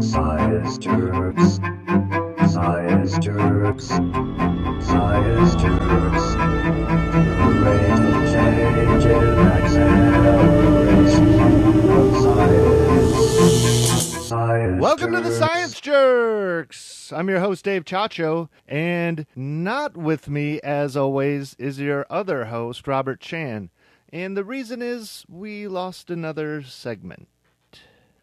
Science jerks. Science jerks. Science jerks. The rate of change in acceleration of science. Science Welcome to the jerks. Science Jerks! I'm your host, Dave Chacho, and not with me, as always, is your other host, Robert Chan. And the reason is we lost another segment.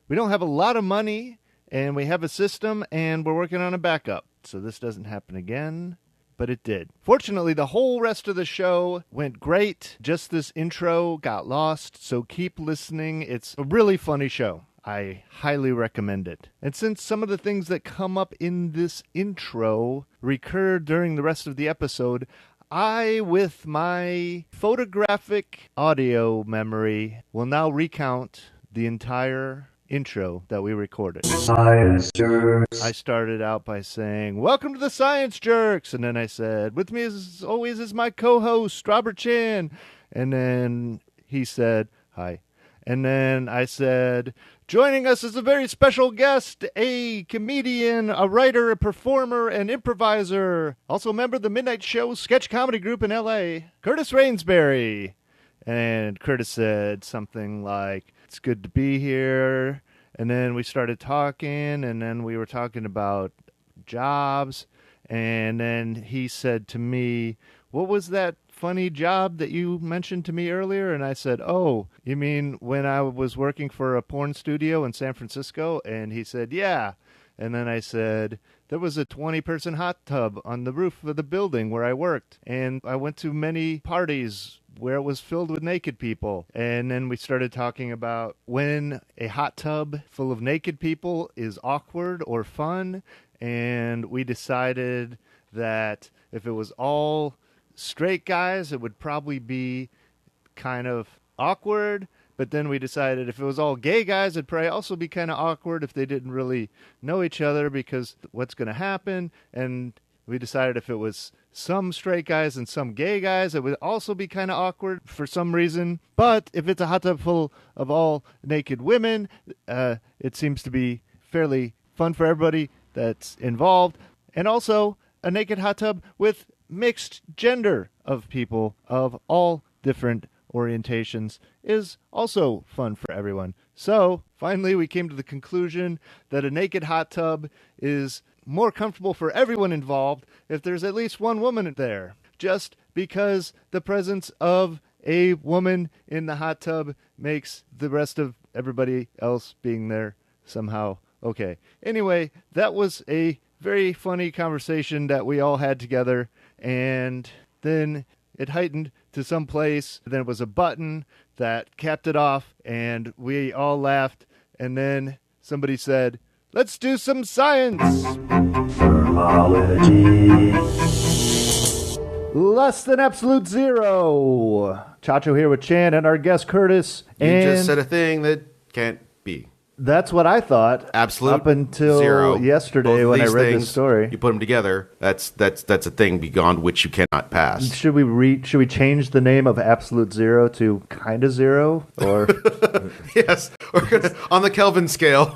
We don't have a lot of money, and we have a system, and we're working on a backup. So this doesn't happen again, but it did. Fortunately, the whole rest of the show went great. Just this intro got lost, so keep listening. It's a really funny show. I highly recommend it. And since some of the things that come up in this intro recur during the rest of the episode, I, with my photographic audio memory, will now recount the entire intro that we recorded. Science jerks. I started out by saying, "Welcome to the Science Jerks," and then I said, "With me as always is my co-host, Robert Chan," and then he said, "Hi." And then I said, "Joining us is a very special guest, a comedian, a writer, a performer, an improviser, also a member of the Midnight Show sketch comedy group in L.A., Curtis Rainsberry." And Curtis said something like, "It's good to be here." And then we started talking, and then we were talking about jobs. And then he said to me, "What was that funny job that you mentioned to me earlier?" And I said, "Oh, you mean when I was working for a porn studio in San Francisco?" And he said, "Yeah." And then I said, "There was a 20-person hot tub on the roof of the building where I worked. And I went to many parties where it was filled with naked people." And then we started talking about when a hot tub full of naked people is awkward or fun. And we decided that if it was all straight guys, it would probably be kind of awkward. But then we decided if it was all gay guys, it'd probably also be kind of awkward if they didn't really know each other, because what's going to happen. And we decided if it was some straight guys and some gay guys, it would also be kind of awkward for some reason. But if it's a hot tub full of all naked women, it seems to be fairly fun for everybody that's involved. And also a naked hot tub with mixed gender of people of all different orientations is also fun for everyone. So finally we came to the conclusion that a naked hot tub is more comfortable for everyone involved if there's at least one woman there, just because the presence of a woman in the hot tub makes the rest of everybody else being there somehow okay. Anyway, that was a very funny conversation that we all had together, and then it heightened to some place. Then it was a button that capped it off, and we all laughed, and then somebody said, "Let's do some science." Thermology. Less than absolute zero. Chacho here with Chan and our guest Curtis. You and just said a thing that can't be. That's what I thought. Absolute up until zero. yesterday Both when I these read things, the story. You put them together. That's a thing beyond which you cannot pass. Should we change the name of absolute zero to kinda zero? Or Yes. On the Kelvin scale,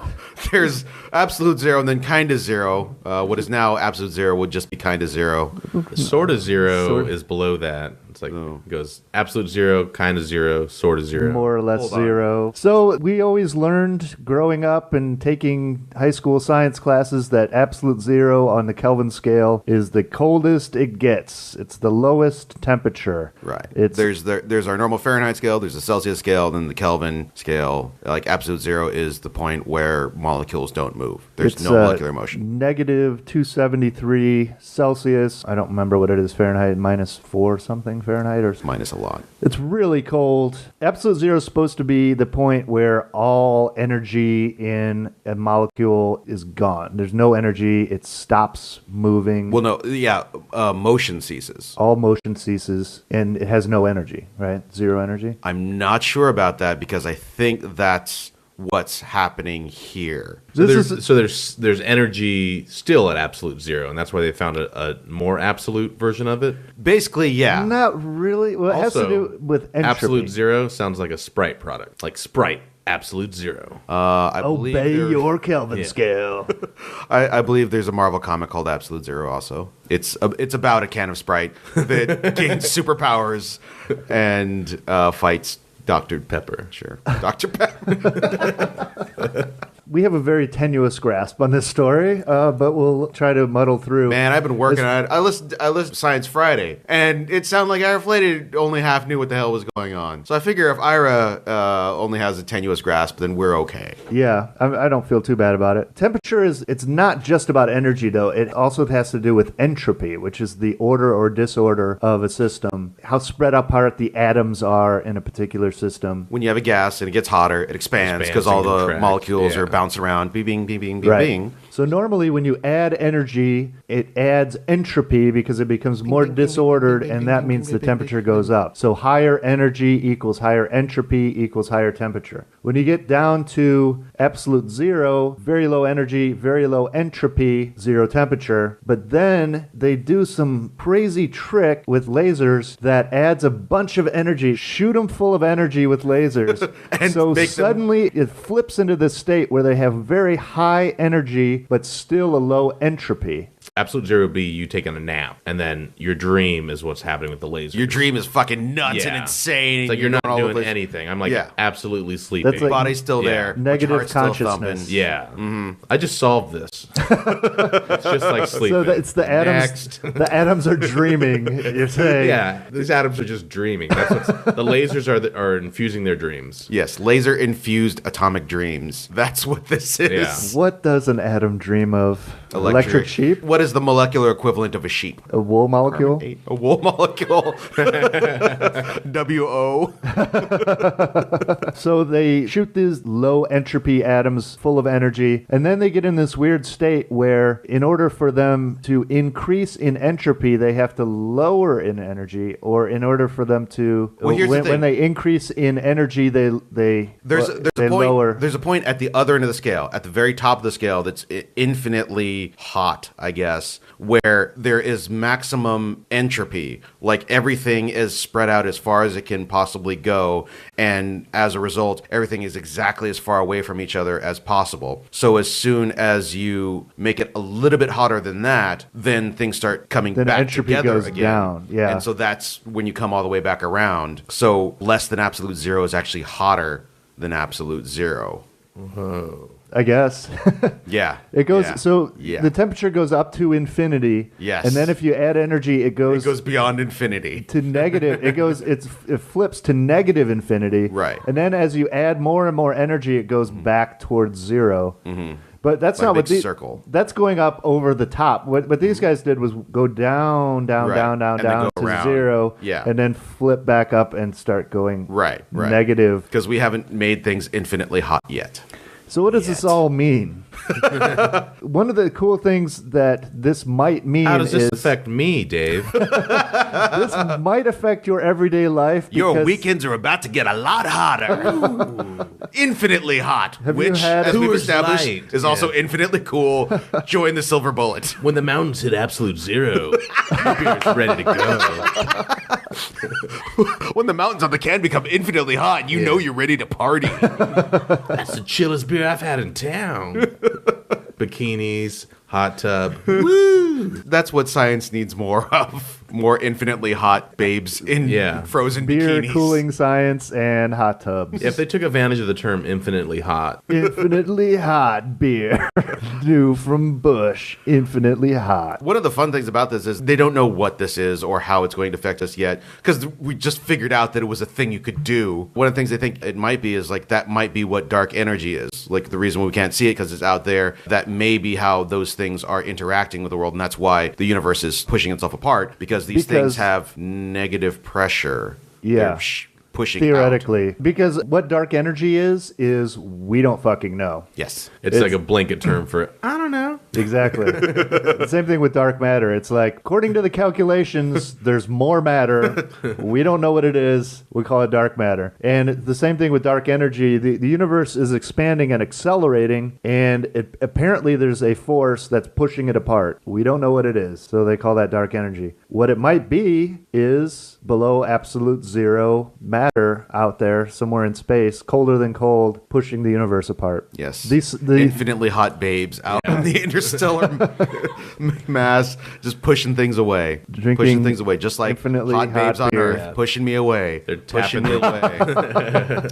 there's absolute zero and then kinda zero. What is now absolute zero would just be kinda zero. Sort of zero Sort- is below that. It's like it goes absolute zero, kind of zero, sort of zero. more or less Hold on. zero. So we always learned growing up and taking high school science classes that absolute zero on the Kelvin scale is the coldest it gets. It's the lowest temperature. Right. It's There's our normal Fahrenheit scale, there's the Celsius scale, then the Kelvin scale. Like absolute zero is the point where molecules don't move. There's it's, no molecular motion. Negative 273 Celsius. I don't remember what it is Fahrenheit, -4 something Fahrenheit or Minus a lot. It's really cold. Absolute zero is supposed to be the point where all energy in a molecule is gone. There's no energy. It stops moving. Well, no, yeah, motion ceases. All motion ceases, and it has no energy, right? Zero energy. I'm not sure about that because I think that's what's happening here. So This there's energy still at absolute zero, and that's why they found a more absolute version of it. Basically, yeah. Not really. Well, it has to Also, do with entropy. Absolute zero sounds like a Sprite product, like Sprite. absolute zero. I believe Kelvin Yeah. scale. I believe there's a Marvel comic called Absolute Zero also. It's about a can of Sprite that gains superpowers and fights Dr. Pepper. Sure. Dr. Pepper. We have a very tenuous grasp on this story, but we'll try to muddle through. Man, I've been working on it. I listened to Science Friday, and it sounded like Ira Flated only half knew what the hell was going on. So I figure if Ira only has a tenuous grasp, then we're okay. Yeah, I don't feel too bad about it. Temperature it's not just about energy, though. It also has to do with entropy, which is the order or disorder of a system, how spread apart the atoms are in a particular system. When you have a gas and it gets hotter, it expands because all and the contracts. molecules Yeah. are bouncing around, bing, bing, bing, bing, bing, Right. bing. So normally when you add energy, it adds entropy because it becomes more disordered, and that means the temperature goes up. So higher energy equals higher entropy equals higher temperature. When you get down to absolute zero, very low energy, very low entropy, zero temperature. But then they do some crazy trick with lasers that adds a bunch of energy. Shoot them full of energy with lasers. And so make them- suddenly it flips into this state where they have very high energy but still a low entropy. Absolute zero would be you taking a nap, and then your dream is what's happening with the lasers. Your dream is fucking nuts and Yeah. insane. It's like you're not all over doing the- anything. I'm like Yeah. absolutely sleeping. That's like- Body's still Yeah. there. Negative heart's still consciousness. thumping. Yeah. I just solved this. It's just like sleeping. So it's the atoms. Next. The atoms are dreaming. You're saying, Yeah, these atoms are just dreaming. That's what's, the lasers are infusing their dreams. Yes, laser-infused atomic dreams. That's what this is. What does an atom dream of? Electric sheep? What is the molecular equivalent of a sheep? A wool molecule? A wool molecule. WO. So they shoot these low entropy atoms full of energy, and then they get in this weird state where, in order for them to increase in entropy, they have to lower in energy, or in order for them to, Well, here's the when thing. they increase in energy, they There's they a point. lower. There's a point at the other end of the scale, at the very top of the scale, that's infinitely hot, I guess, where there is maximum entropy. Like everything is spread out as far as it can possibly go, and as a result, everything is exactly as far away from each other as possible. So as soon as you make it a little bit hotter than that, then things start coming Then back entropy together goes again. down, yeah. And so that's when you come all the way back around. So less than absolute zero is actually hotter than absolute zero. I guess. Yeah. It goes yeah, so yeah. the temperature goes up to infinity. Yes. And then if you add energy, it It goes beyond infinity. to negative. It flips to negative infinity. Right. And then as you add more and more energy, it goes back towards 0. Mm-hmm. But that's Like not a what big the circle. That's going up over the top. What these guys did was go down, down, Right. down, down, And then down go to around. 0. Yeah. And then flip back up and start going Right. negative. Because we haven't made things infinitely hot yet. So what does this all mean? One of the cool things that this might mean How does this is affect me, Dave? this might affect your everyday life. Your because weekends are about to get a lot hotter. Infinitely hot. Have you which, had- as we've Coors established, Light. is also infinitely cool. Join the Silver Bullet. When the mountains hit absolute zero, your beer is ready to go. When the mountains on the can become infinitely hot, you know you're ready to party. That's the chillest beer I've had in town. Bikinis, hot tub. That's what science needs more of. More infinitely hot babes in Yeah. frozen beer, bikinis. cooling science, and hot tubs. If they took advantage of the term infinitely hot, Infinitely hot beer. New from Bush. Infinitely hot. One of the fun things about this is they don't know what this is or how it's going to affect us yet, because we just figured out that it was a thing you could do. One of the things they think it might be is like that might be what dark energy is. Like the reason we can't see it because it's out there, that may be how those things are interacting with the world, and that's why the universe is pushing itself apart, because these things have negative pressure. Yeah. They're pushing Theoretically. Because what dark energy is we don't fucking know. Yes. it's like a blanket term for I don't know. Exactly. The same thing with dark matter. It's like, according to the calculations, there's more matter. We don't know what it is. We call it dark matter. And the same thing with dark energy. The universe is expanding and accelerating, and apparently there's a force that's pushing it apart. We don't know what it is, so they call that dark energy. What it might be is below absolute zero matter. matter out there somewhere in space, colder than cold, pushing the universe apart. Yes. The Infinitely hot babes out in the interstellar mass, just pushing things away. Pushing things away, just like infinitely hot babes on beer. Earth, pushing me away. They're pushing tapping me away.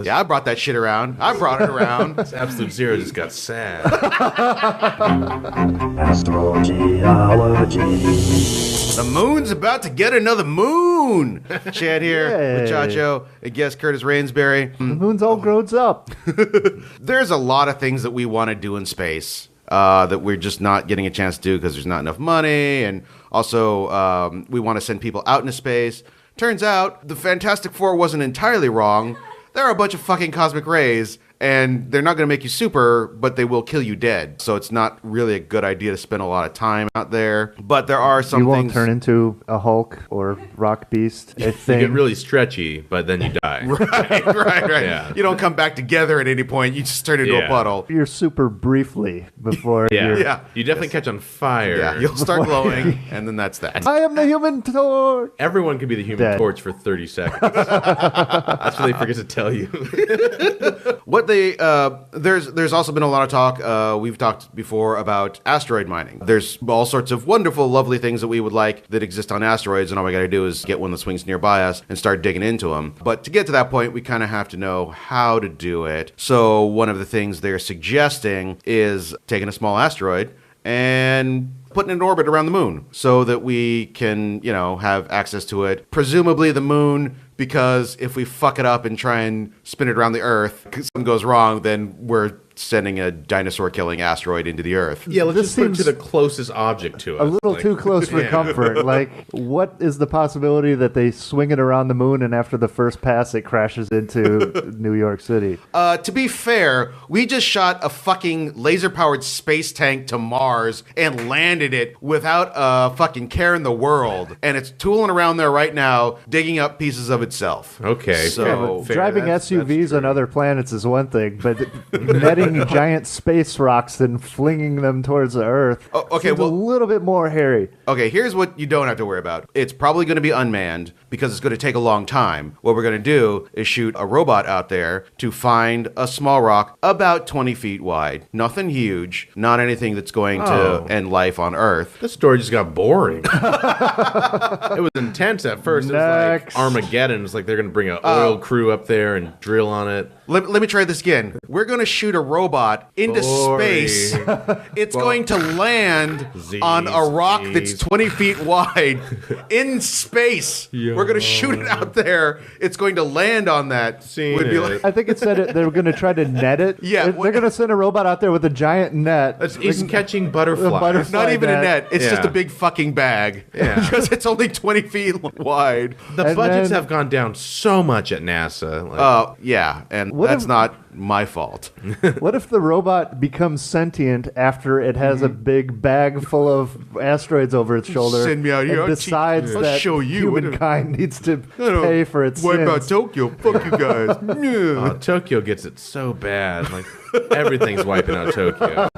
Yeah, I brought that shit around. I brought it around. This absolute zero just got sad. Astrogeology. The moon's about to get another moon. Chad here with Chacho and guest Curtis Rainsberry. the moon's all grows up. There's a lot of things that we want to do in space that we're just not getting a chance to do because there's not enough money. And also, we want to send people out into space. Turns out the Fantastic Four wasn't entirely wrong. There are a bunch of fucking cosmic rays, and they're not going to make you super, but they will kill you dead. So it's not really a good idea to spend a lot of time out there. But there are some You won't things... turn into a Hulk or Rock Beast. You get really stretchy, but then you die. right. Yeah. You don't come back together at any point. You just turn into a puddle. You're super briefly before you're... Yeah. You definitely catch on fire. Yeah, you'll start glowing, and then that's that. I am the Human Torch. Everyone can be the Human Dead. Torch for 30 seconds. That's what they forget to tell you. What they there's also been a lot of talk. We've talked before about asteroid mining. There's all sorts of wonderful, lovely things that we would like that exist on asteroids, and all we got to do is get one that swings nearby us and start digging into them. But to get to that point, we kind of have to know how to do it. So one of the things they're suggesting is taking a small asteroid and putting it in orbit around the moon so that we can, have access to it. Presumably the moon, because if we fuck it up and try and spin it around the Earth, something goes wrong, then we're sending a dinosaur-killing asteroid into the Earth. Yeah, let's This just put it to seems the closest object to us. A little too close for comfort. Like, what is the possibility that they swing it around the moon and after the first pass it crashes into New York City? To be fair, we just shot a fucking laser-powered space tank to Mars and landed it without a fucking care in the world. And it's tooling around there right now, digging up pieces of itself. Okay. So, fair. Driving That's SUVs true. on other planets is one thing, but netting giant space rocks and flinging them towards the Earth seems a little bit more hairy. Okay, here's what you don't have to worry about. It's probably going to be unmanned because it's going to take a long time. What we're going to do is shoot a robot out there to find a small rock about 20 feet wide. Nothing huge, not anything that's going to end life on Earth. This story just got boring. It was intense at first. It was Next. like Armageddon. It's like they're going to bring an oil crew up there and drill on it. Let me try this again. We're going to shoot a robot into Boring. space. It's going to land on a rock that's 20 feet wide in space. We're going to shoot it out there. It's going to land on that. Seen Would be it. like- I think it said they were going to try to net it. Yeah, They're going to send a robot out there with a giant net. He's catching butterflies. butterfly- not even a net. net. It's just Yeah. a big fucking bag. Yeah. Because it's only 20 feet wide. The And budgets then- have gone down so much at NASA. Like, Yeah, and What that's if- not my fault. What if the robot becomes sentient after it has a big bag full of asteroids over its shoulder Send me out here. and I'll decides I'll that show you. humankind needs to pay for its What sins? about Tokyo? Fuck you guys. Yeah. Tokyo gets it so bad. Like everything's wiping out Tokyo.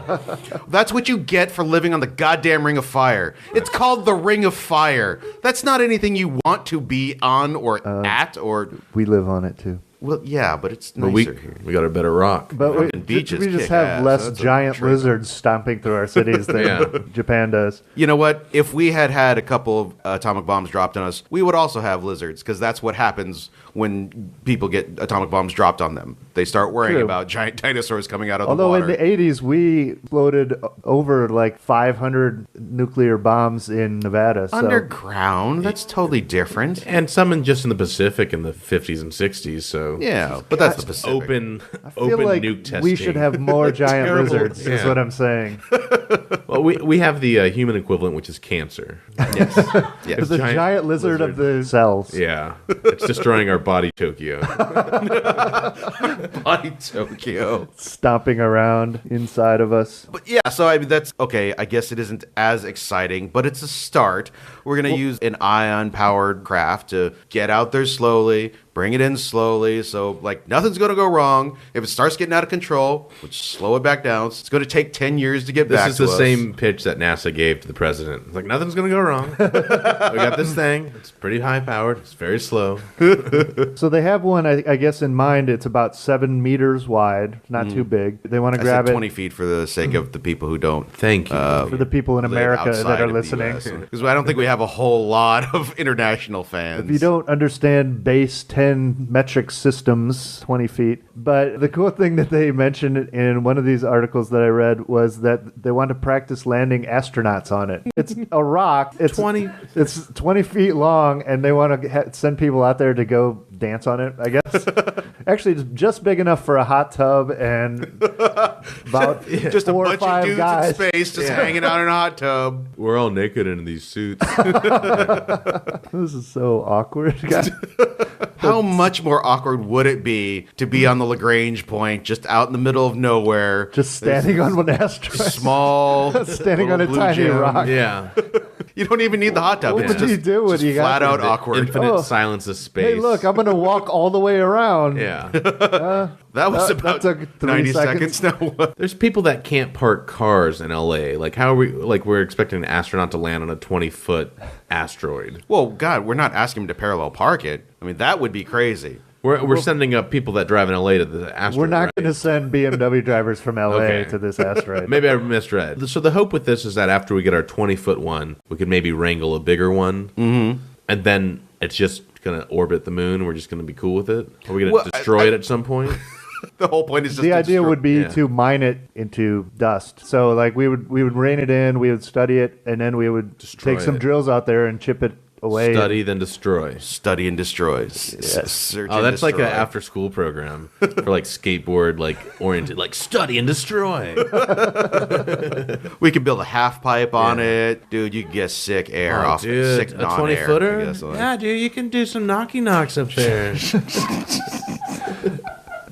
That's what you get for living on the goddamn Ring of Fire. It's called the Ring of Fire. That's not anything you want to be on or at or... We live on it too. Well, yeah, but it's But nicer here. we got a better rock. But Fucking beaches we just kick have ass. less That's a giant trade-off. lizards stomping through our cities than Yeah. Japan does. You know what? If we had had a couple of atomic bombs dropped on us, we would also have lizards, because that's what happens when people get atomic bombs dropped on them. They start worrying True. about giant dinosaurs coming out of the Although water. in the 80s, we exploded over like 500 nuclear bombs in Nevada. So Underground? That's totally different. And some just in the Pacific in the 50s and 60s. So Yeah, but that's the Pacific. open feel like nuke testing. we should have more giant Terrible. lizards, is Yeah. what I'm saying. Well, we have the human equivalent, which is cancer. Yes. It's a giant lizard of the cells. Yeah, it's destroying our body, Tokyo. Body Tokyo. Stomping around inside of us. But yeah, so I mean, that's okay. I guess it isn't as exciting, but it's a start. We're going to use an ion-powered craft to get out there slowly, bring it in slowly, so like nothing's going to go wrong. If it starts getting out of control, we'll just slow it back down. It's going to take 10 years to get back This to is the us. same pitch that NASA gave to the president. It's like, nothing's going to go wrong. We got this thing. It's pretty high-powered. It's very slow. So they have one, I guess, in mind. It's about 7 meters wide, not too big. They want to I grab said it 20 feet for the sake of the people who don't. Thank you. for the people in America that are listening. Because I don't think we have a whole lot of international fans. If you don't understand base 10 metric systems, 20 feet. But the cool thing that they mentioned in one of these articles that I read was that they want to practice landing astronauts on it. It's a rock. It's 20 feet long, and they want to send people out there to go dance on it, I guess. Actually, it's just big enough for a hot tub and about just 4 a or bunch 5 of dudes guys. in space just hanging out in a hot tub. We're all naked in these suits. This is so awkward, guys. How much more awkward would it be to be on the Lagrange point, just out in the middle of nowhere? Just standing on one asteroid. Small. Standing on a little blue tiny gem. rock. Yeah. You don't even need the hot tub. What It's would just, you do when just you got flat out there? awkward. Infinite Oh. silence of space. Hey, look, I'm going to walk all the way around. Yeah. That was That about took 3 90 seconds. seconds. No, what? There's people that can't park cars in LA. Like, how are we, like, we're expecting an astronaut to land on a 20-foot asteroid. Well, God, we're not asking him to parallel park it. I mean, that would be crazy. We're sending up people that drive in LA to the asteroid. We're not right? going to send BMW drivers from LA Okay. to this asteroid. Maybe I misread. So the hope with this is that after we get our 20-foot one, we could maybe wrangle a bigger one. Mm-hmm. And then it's just going to orbit the moon. We're just going to be cool with it. Are we going to destroy it at some point? The whole point is just The to idea destroy- would be yeah. to mine it into dust. So, like, we would rein it in, we would study it, and then we would Destroy take some it. drills out there and chip it away. Study, then destroy. Study and destroys. Search Oh, and that's like an destroy. after-school program for like skateboard, like oriented, like study and destroy. We could build a half pipe on it. Dude, you can get sick air off sick a non-air. 20-footer? I guess, like. Yeah, dude, you can do some knocky knocks up there.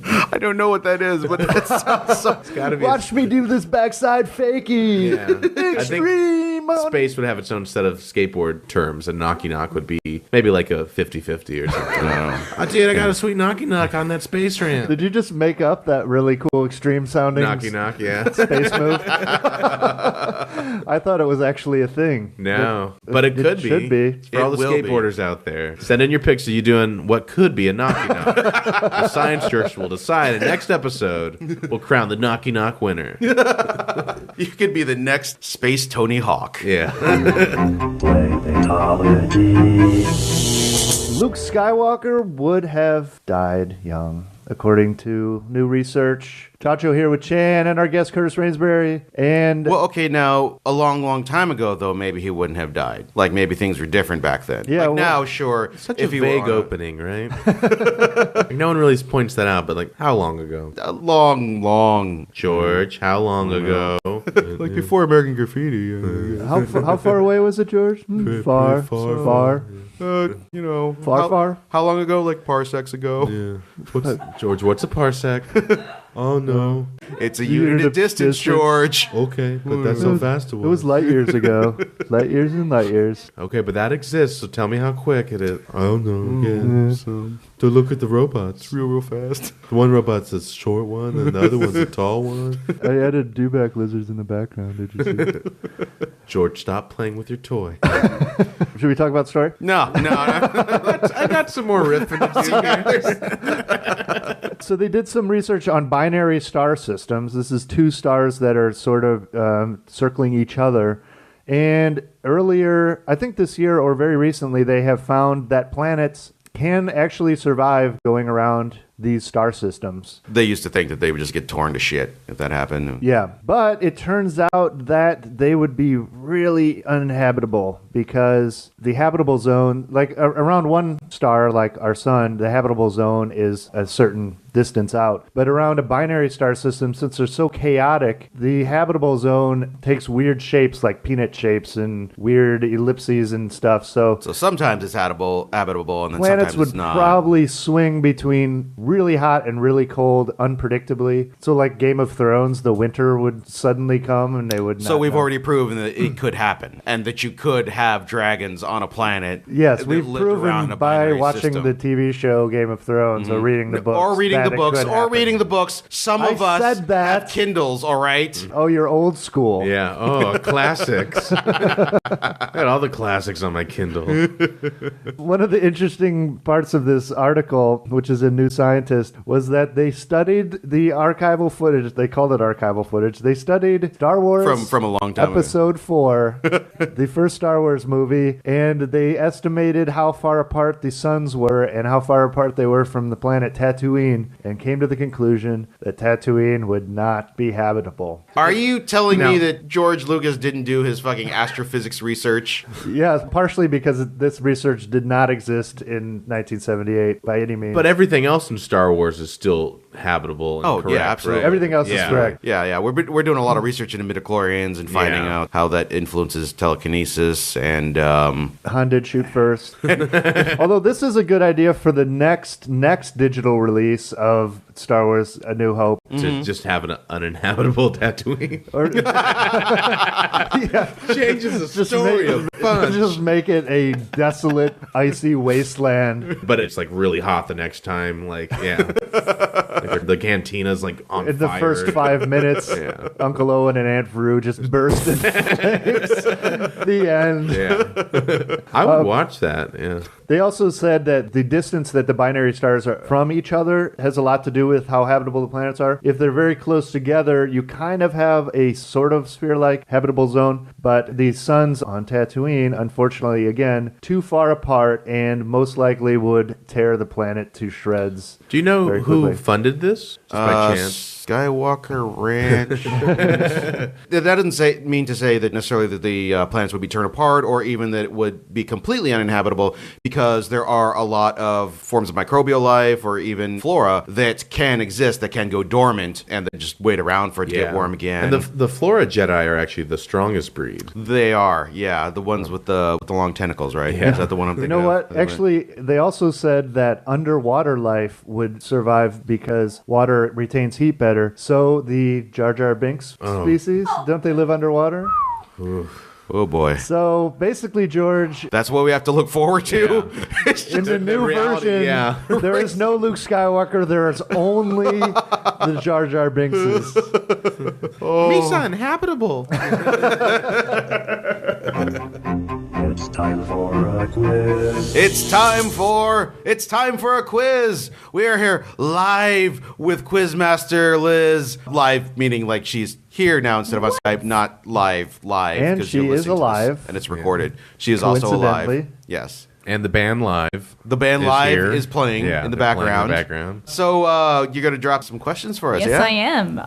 I don't know what that is, but that sounds so... Gotta be Watch me do this backside fakie. Yeah. I think Extreme. space would have its own set of skateboard terms, and knocky knock would be maybe like a 50-50 or something. Oh, dude, I got a sweet knocky knock on that space ramp. Did you just make up that really cool extreme sounding Knocky knock, yeah. space move? I thought it was actually a thing. No, but it could be. should be. For all It the will be. skateboarders out there, send in your pics of you doing what could be a knocky knock. The Science Church will decide in next episode. We'll crown the knocky knock winner. You could be the next Space Tony Hawk. Yeah. Planetology. Luke Skywalker would have died young, according to new research. Chacho here with Chan and our guest Curtis Rainsberry. And Well, okay, now, a long, long time ago, though, maybe he wouldn't have died. Like, maybe things were different back then. Yeah, Like, well- now, sure. Such if a he vague were opening, right? Like, no one really points that out, but like, how long ago? a long, long... George, how long ago? Like, before American Graffiti. how far away was it, George? Far. Far. You know... Far. How long ago? Like, parsecs ago? George, what's a parsec? Oh no. It's a unit of distance, George. Okay, but that's how fast It was light years ago. Light years and light years. Okay, but that exists, so tell me how quick it is. I don't know. Yeah. So, to look at the robots. Real fast. The one robot's a short one, and the other one's a tall one. I added dewback lizards in the background. Did you see? George, stop playing with your toy. Should we talk about the story? No. I got some more riffing to do here. So they did some research on binary star systems. This is two stars that are sort of circling each other. And earlier, I think this year or very recently, they have found that planets can actually survive going around these star systems. They used to think that they would just get torn to shit if that happened. Yeah, but it turns out that they would be really uninhabitable because the habitable zone, like around one star like our sun, the habitable zone is a certain distance out. But around a binary star system, since they're so chaotic, the habitable zone takes weird shapes like peanut shapes and weird ellipses and stuff. So So sometimes it's habitable, and then planets sometimes would it's not. probably swing between really hot and really cold unpredictably. So like Game of Thrones, the winter would suddenly come and they would not So we've know. already proven that it could happen, and that you could have dragons on a planet. Yes, that we've lived around proven a by binary watching system. the TV show Game of Thrones or reading the books. Or reading that the it books, could or happen. reading the books. Some of I us said that. have Kindles, all right? Oh, you're old school. Yeah. Oh, classics. I got all the classics on my Kindle. One of the interesting parts of this article, which is in New Scientist, was that they studied the archival footage. They called it archival footage. They studied Star Wars From a long time ago. Episode 4, the first Star Wars movie, and they estimated how far apart the suns were and how far apart they were from the planet Tatooine, and came to the conclusion that Tatooine would not be habitable. Are you telling No. me that George Lucas didn't do his fucking astrophysics research? Yes, partially because this research did not exist in 1978 by any means. But everything else in Star Wars is still habitable and Oh, yeah, correct, absolutely. right? Everything else is Yeah. correct. Yeah. We're doing a lot of research into midichlorians and finding Yeah. out how that influences telekinesis and Han did shoot first. Although this is a good idea for the next digital release of Star Wars A New Hope. To just have an uninhabitable Tatooine. Or Changes the just story of fun. just make it a desolate, icy wasteland. But it's like really hot the next time. Like, yeah. Like the cantina's like on In the fire. first 5 minutes, Yeah. Uncle Owen and Aunt Beru just burst into flames. The end. Yeah. I would watch that. Yeah. They also said that the distance that the binary stars are from each other has a lot to do with how habitable the planets are. If they're very close together, you kind of have a sort of sphere-like habitable zone, but the suns on Tatooine, unfortunately, again, too far apart and most likely would tear the planet to shreds. Do you know Very who quickly. funded this? Just by chance. Skywalker Ranch. That doesn't mean to say that necessarily that the planets would be torn apart, or even that it would be completely uninhabitable, because there are a lot of forms of microbial life or even flora that can exist, that can go dormant and then just wait around for it to get warm again. And the Flora Jedi are actually the strongest breed. They are, yeah, the ones with the long tentacles, right? Yeah. Is that the one I'm You thinking know of? what? Actually, they also said that underwater life would survive because water retains heat better. So the Jar Jar Binks species, don't they live underwater? Oh boy. So basically, George, That's what we have to look forward to. in the new reality, version, yeah. there is no Luke Skywalker. There is only the Jar Jar Binkses. Misa inhabitable. It's time for a quiz. It's time for a quiz. We are here live with Quizmaster Liz. Live meaning like she's here now instead of on Skype, not live. And 'cause she you're is listening to this, alive. and it's recorded. She is also alive. Coincidentally. Yes. And the band live. The band is live here. is playing Yeah, in the they're playing background. in the background. So you're going to drop some questions for us, Yes, yeah? I am.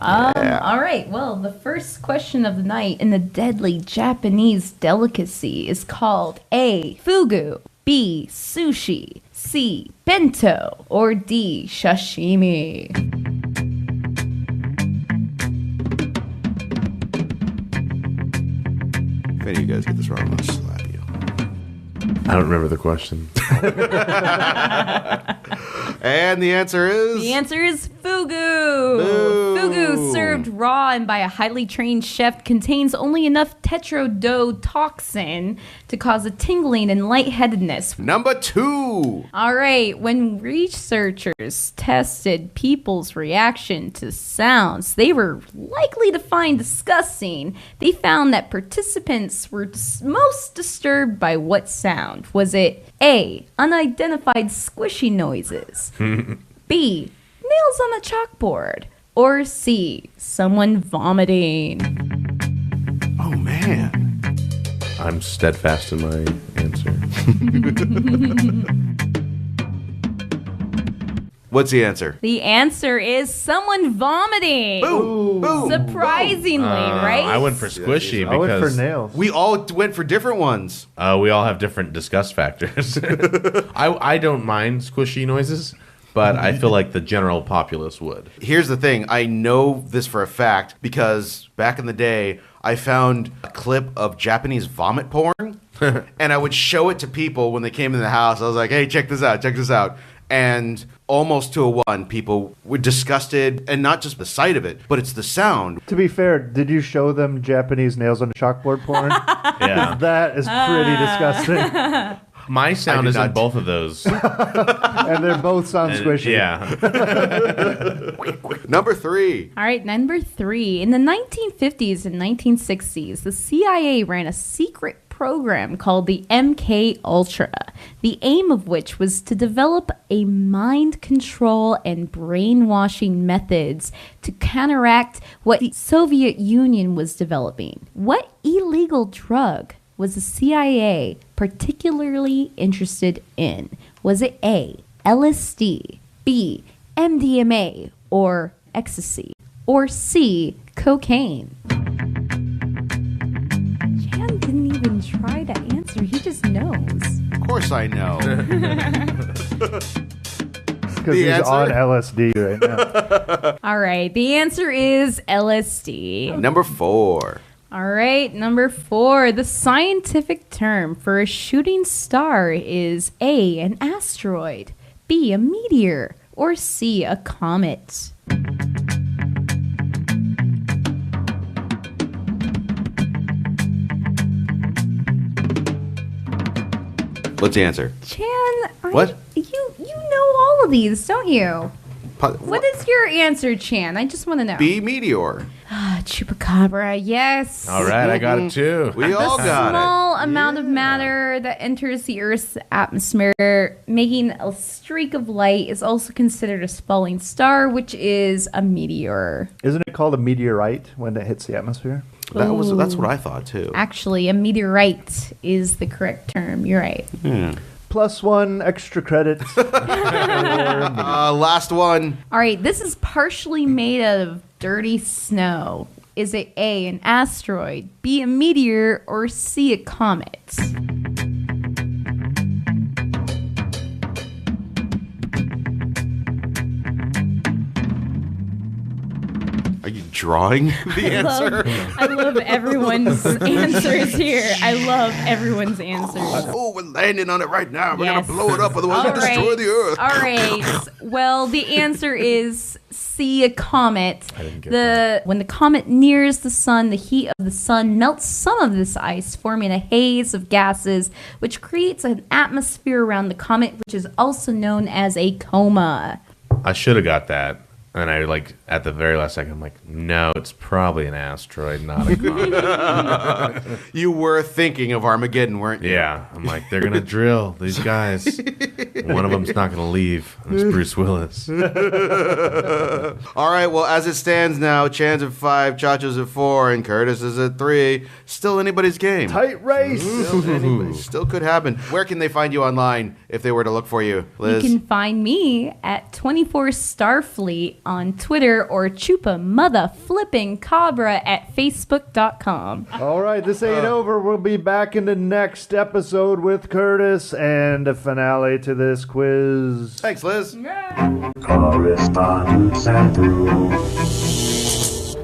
All right. Well, the first question of the night in the deadly Japanese delicacy is called A. Fugu, B. Sushi, C. Bento, or D. Sashimi. If any of you guys get this wrong, I'll slap you. I don't remember the question. And the answer is... The answer is fugu. Boo. Fugu, served raw and by a highly trained chef, contains only enough tetrodotoxin to cause a tingling and lightheadedness. Number 2. All right, when researchers tested people's reaction to sounds they were likely to find disgusting, they found that participants were most disturbed by what sound? Was it A, unidentified squishy noises, B, nails on a chalkboard, or C, someone vomiting? Oh, man. I'm steadfast in my answer. What's the answer? The answer is someone vomiting. Boom. Boom. Surprisingly, right? I went for squishy I went for because nails. We all went for different ones. we all have different disgust factors. I don't mind squishy noises, but I feel like the general populace would. Here's the thing. I know this for a fact because back in the day, I found a clip of Japanese vomit porn, and I would show it to people when they came in the house. I was like, hey, check this out. And almost to a one, people were disgusted, and not just the sight of it, but it's the sound. To be fair, did you show them Japanese nails on a chalkboard porn? Yeah. That is pretty disgusting. My sound is in not. both of those. And they're both sound squishy. Yeah. Number 3. All right, number 3. In the 1950s and 1960s, the CIA ran a secret program called the MK Ultra, the aim of which was to develop a mind control and brainwashing methods to counteract what the Soviet Union was developing. What illegal drug was the CIA particularly interested in? Was it A, LSD, B, MDMA, or ecstasy, or C, cocaine? Jan didn't even try to answer. He just knows. Of course I know. Because he's answer? on LSD right now. All right, the answer is LSD. Number 4. All right, number 4. The scientific term for a shooting star is A, an asteroid, B, a meteor, or C, a comet. What's the answer? Chan, What? You know all of these, don't you? What What? is your answer, Chan? I just want to know. B, meteor. Chupacabra, yes. All right, I got it too. We all got Small amount of matter that enters the Earth's atmosphere, making a streak of light, is also considered a falling star, which is a meteor. Isn't it called a meteorite when it hits the atmosphere? it. That's what I thought too. Actually, a meteorite is the correct term. You're right. Plus 1 extra credit. Last one. All right, this is partially made out of dirty snow. Is it A, an asteroid, B, a meteor, or C, a comet? Are you drawing the answer? I love everyone's answers here. I love everyone's answers. Oh, we're landing on it right now. We're Yes. gonna blow it up, otherwise we'll destroy the Earth. All right. Well, the answer is C, a comet. I didn't get that. When the comet nears the sun, the heat of the sun melts some of this ice, forming a haze of gases, which creates an atmosphere around the comet, which is also known as a coma. I should have got that. And I at the very last second, I'm like, no, it's probably an asteroid, not a comet. You were thinking of Armageddon, weren't you? Yeah, I'm like, they're gonna drill these guys. One of them's not gonna leave. And it's Bruce Willis. All right, well, as it stands now, Chan's at 5, Chacho's at 4, and Curtis is at 3. Still anybody's game. Tight race. Still could happen. Where can they find you online if they were to look for you, Liz? You can find me at 24 Starfleet on Twitter or Chupa Mother Flipping Cabra at Facebook.com. All right, this ain't over. We'll be back in the next episode with Curtis and a finale to this quiz. Thanks, Liz. Correspondence and proof.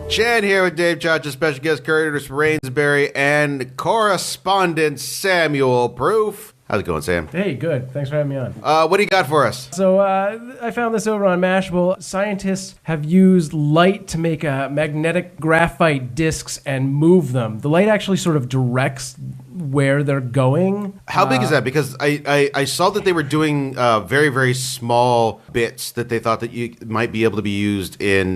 Chan here with Dave Chacha, special guest Curtis Rainsberry, and correspondent Samuel Proof. How's it going, Sam? Hey, good. Thanks for having me on. What do you got for us? So I found this over on Mashable. Scientists have used light to make magnetic graphite discs and move them. The light actually sort of directs where they're going. How big is that? Because I saw that they were doing very, very small bits that they thought that you might be able to be used in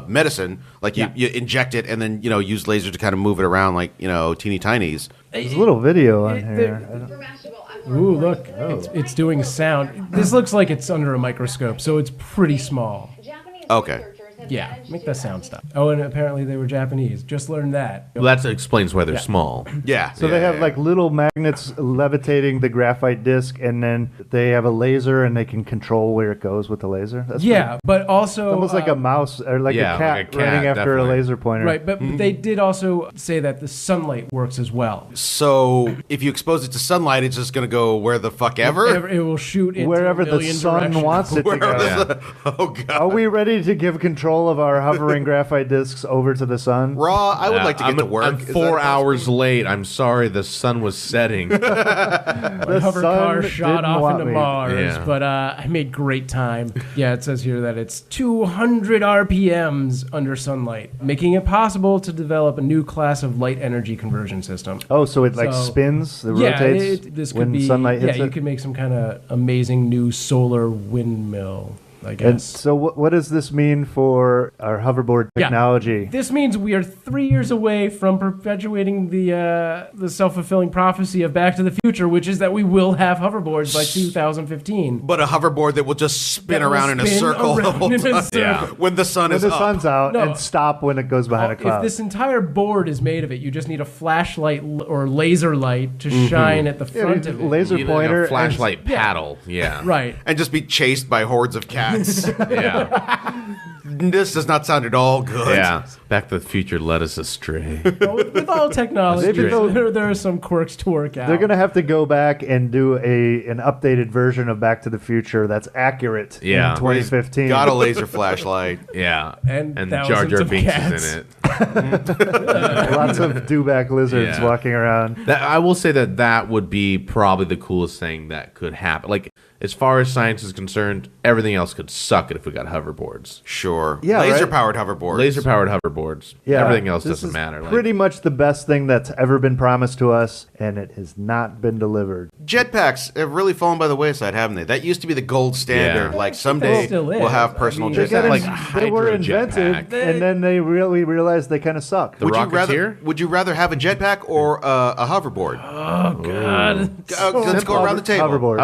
medicine. Like you inject it and then, use lasers to kind of move it around like, teeny tinies. There's a little video on here. Ooh, look. It's doing sound. This looks like it's under a microscope, so it's pretty small. Okay. Yeah, make that sound stop. Oh, and apparently they were Japanese. Just learned that. Well, that explains why they're small. Yeah. So they have like little magnets levitating the graphite disc, and then they have a laser, and they can control where it goes with the laser. That's Yeah, but also... almost like a mouse or like yeah, a cat like a cat, running after definitely. a laser pointer. Right, but they did also say that the sunlight works as well. So if you expose it to sunlight, it's just going to go where the fuck ever? It will shoot into Wherever a the million sun directions. wants it to go. Oh, God. Are we ready to give control all of our hovering graphite discs over to the sun. Raw, I would like to get to work. I'm Is that 4 a hours late. I'm sorry, the sun was setting. The hover sun car shot didn't off want into me. Mars, Yeah. but I made great time. Yeah, it says here that it's 200 RPMs under sunlight, making it possible to develop a new class of light energy conversion system. Oh, so it like So- spins, it Yeah, rotates this could when be. sunlight hits yeah, you it? could make some kind of amazing new solar windmill, I And guess. so what does this mean for our hoverboard Yeah. technology? This means we are 3 years away from perpetuating the self-fulfilling prophecy of Back to the Future, which is that we will have hoverboards by 2015. But a hoverboard that will just spin That will around in a spin circle the around whole in a time circle. when the sun When is the up. sun's out No. and stop when it goes behind a If cloud. this entire board is made of it, you just need a flashlight or laser light to shine at the Yeah, front you- of it. laser You need, like, pointer. a flashlight Yeah. paddle. Yeah. Right. And just be chased by hordes of cats. Yeah. This does not sound at all good. Yeah. Back to the Future led us astray. Well, with all technology, Maybe they'll- there are some quirks to work out. They're going to have to go back and do an updated version of Back to the Future that's accurate Yeah. in 2015. Got a laser flashlight. Yeah. And Jar thousands Jar of Binks cats. is in it. Lots of dewback lizards Yeah. walking around. I will say that would be probably the coolest thing that could happen. Like, as far as science is concerned, everything else could suck it if we got hoverboards. Sure. Yeah, right? Laser-powered hoverboards. Laser-powered hoverboards. Yeah, Everything else this doesn't is matter. Like, Pretty much the best thing that's ever been promised to us, and it has not been delivered. Jetpacks have really fallen by the wayside, haven't they? That used to be the gold standard. Yeah. Like, someday still is. we'll have I personal mean, They, got jetpacks. Like they were hydro invented, jetpack. and then they really realized they kind of suck. The Rocketeer? Would you rather have a jetpack or a hoverboard? Oh, God. Let's go around the table. Hoverboard.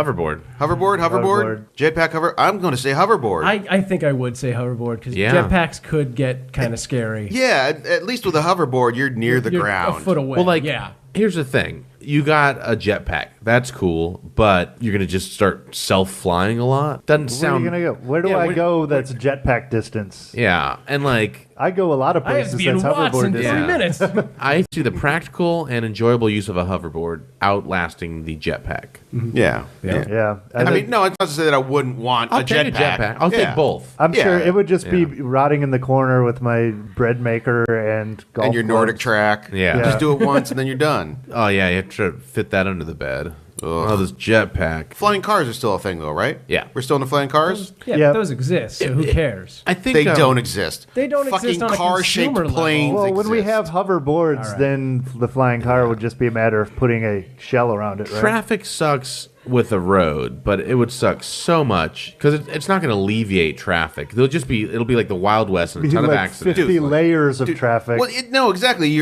Hoverboard. Hoverboard, jetpack, hover. I'm going to say hoverboard. I think I would say hoverboard because Yeah. jetpacks could get kind of scary. yeah, at least with a hoverboard, you're near the You're ground. a foot away. Well, like, yeah. here's the thing. You got a jetpack. That's cool, but you're going to just start self-flying a lot? Doesn't Where sound... are you going to go? Where do Yeah, I where- go that's jetpack distance? Yeah, and like... I go a lot of I have places to be in that's Watts hoverboard in 3 distance. Yeah. minutes. I see the practical and enjoyable use of a hoverboard outlasting the jetpack. Yeah. Yeah. I mean, no, it's not to say that I wouldn't want I'll a take jetpack. a jetpack. I'll Yeah. take both. I'm sure Yeah. it would just be Yeah. rotting in the corner with my bread maker and golf And your Nordic clubs. track. Yeah. Just do it once and then you're done. Oh, yeah, you have to fit that under the bed. Oh, this jetpack. Flying cars are still a thing, though, right? Yeah. We're still in the flying cars? Yeah, Yeah. but those exist, so who cares? I think They don't exist. They don't Fucking exist on a car-shaped consumer level. planes Well, when we exist. have hoverboards, All right. then the flying car would just be a matter of putting a shell around it, right? Traffic sucks with a road, but it would suck so much because it's not going to alleviate traffic. It'll be like the Wild West and a Be ton of like accidents. 50 layers of traffic. Well, no, exactly.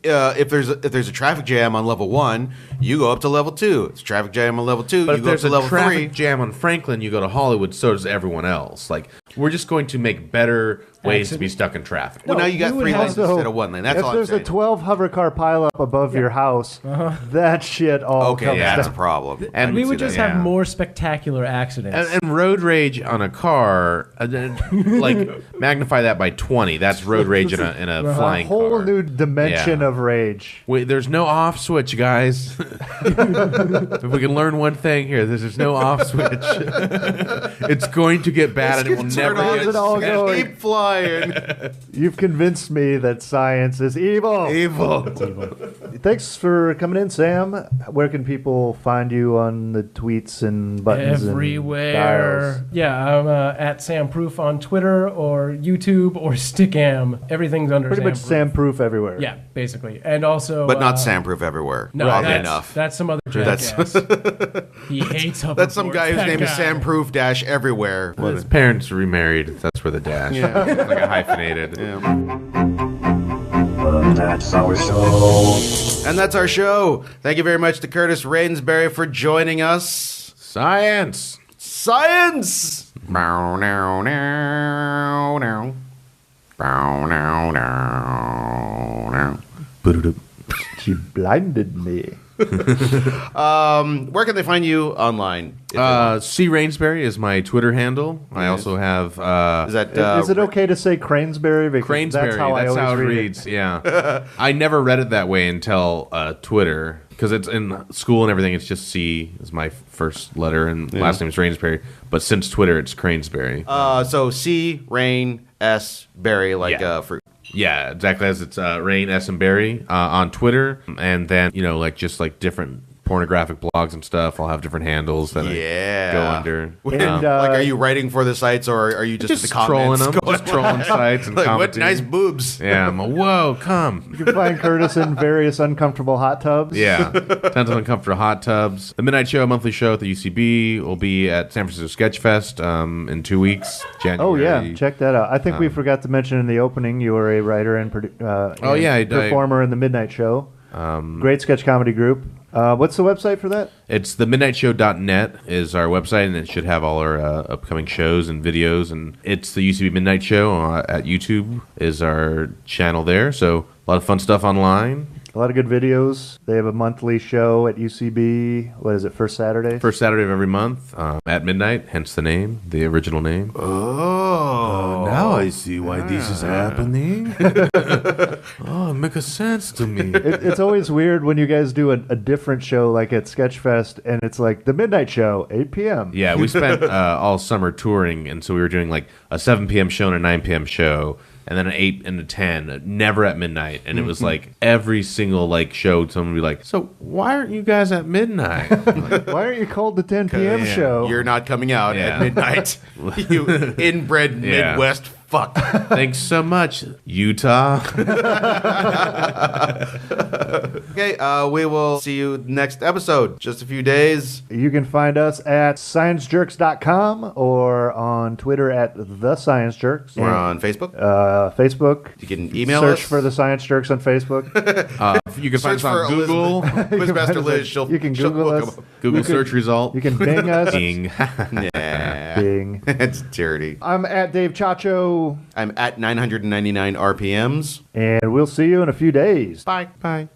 If there's a traffic jam on level 1, you go up to level 2. It's a traffic jam on level 2. But You if go up there's to a level traffic 3. jam on Franklin, you go to Hollywood, so does everyone else. Like, we're just going to make better ways to be stuck in traffic. Well, now you got you would 3 have lanes So, instead of 1 lane. That's if all I'm there's saying. a 12 hover car pileup above your house, that shit all Okay, comes that's a down. problem. And We would just yeah. have more spectacular accidents. And road rage on a car, like magnify that by 20. That's road rage in a A flying whole car. new dimension Yeah. of rage. Wait, there's no off switch, guys. If we can learn one thing here, there's no off switch. It's going to get bad, and it will Turn never on get. How's it all and going? keep flying. You've convinced me that science is evil. Evil. Thanks for coming in, Sam. Where can people find you on the tweets and buttons and Everywhere. dials? Yeah, I'm at Sam Proof on Twitter or YouTube or Stickam. Everything's under Pretty Sam much Proof. Sam proof everywhere. Yeah, basically. And also... But not Sandproof everywhere. No, Oddly that's, enough. that's some other That's- jackass. He hates hoverboards. That's some guy whose That name is guy. Sandproof Dash Everywhere. His parents remarried. That's where the dash. Yeah. It's like a hyphenated. That's our show. And that's our show. Thank you very much to Curtis Rainsberry for joining us. Science. Science! Bow, now, now, now. Bow, now, now, now. She blinded me. Where can they find you online? if they want? C. Rainsberry is my Twitter handle. I also have Is that Is it okay to say Cranesberry? Because Cranesberry. that's how I always it read reads. Yeah, I never read it that way until Twitter, because it's in school and everything. It's just C is my first letter and last name is Rainsberry. But since Twitter, it's Cranesberry. So C Rain S Berry, like Yeah. fruit. Yeah, exactly as it's Rain S and Berry on Twitter, and then just like different pornographic blogs and stuff. I'll have different handles that I go under. And, Like, are you writing for the sites, or are you just in the trolling comments? them, just trolling sites and Like, what commenting. nice boobs. Yeah, I'm like, whoa, come. You can find Curtis in various uncomfortable hot tubs. Yeah, tons of uncomfortable hot tubs. The Midnight Show, a monthly show at the UCB, will be at San Francisco Sketch Fest in 2 weeks. January. Oh yeah, check that out. I think we forgot to mention in the opening you were a writer and performer in the Midnight Show. Great sketch comedy group. What's the website for that? It's themidnightshow.net is our website, and it should have all our upcoming shows and videos. And it's the UCB Midnight Show at YouTube is our channel there. So a lot of fun stuff online. A lot of good videos. They have a monthly show at UCB. What is it, first Saturday? First Saturday of every month at midnight, hence the name, the original name. Oh, now I see why this is happening. Oh, it makes sense to me. It's always weird when you guys do a different show like at Sketchfest, and it's like the Midnight Show, 8 p.m. Yeah, we spent all summer touring, and so we were doing like a 7 p.m. show and a 9 p.m. show. And then an 8 and a 10, never at midnight. And it was like every single like show, someone would be like, "So why aren't you guys at midnight?" Like, Why aren't you called the 10 p.m. show? you're not coming out at midnight. You inbred Yeah. Midwest fuck. thanks so much, Utah. Okay, we will see you next episode. Just a few days. You can find us at sciencejerks.com or on Twitter at The Science Jerks. We're on Facebook. Facebook. You can email Search us. for The Science Jerks on Facebook. You can find Search us on for Google. Quizmaster Liz. You can Google us. Google search result. You can Bing us. Bing. Yeah. Bing. It's dirty. I'm at Dave Chacho, I'm at 999 RPMs. and we'll see you in a few days. Bye. Bye.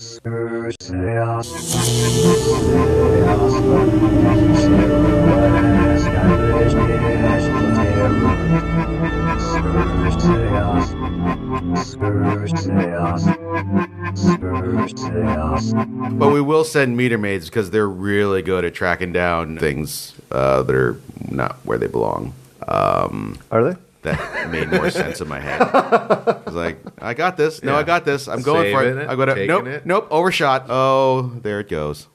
But we will send meter maids because they're really good at tracking down things that are not where they belong. Are they? That made more sense in my head. I was like, I got this. No, Yeah. I got this. I'm going for Saving it. it, I'm going to. taking Nope. it. Nope. Overshot. Oh, there it goes.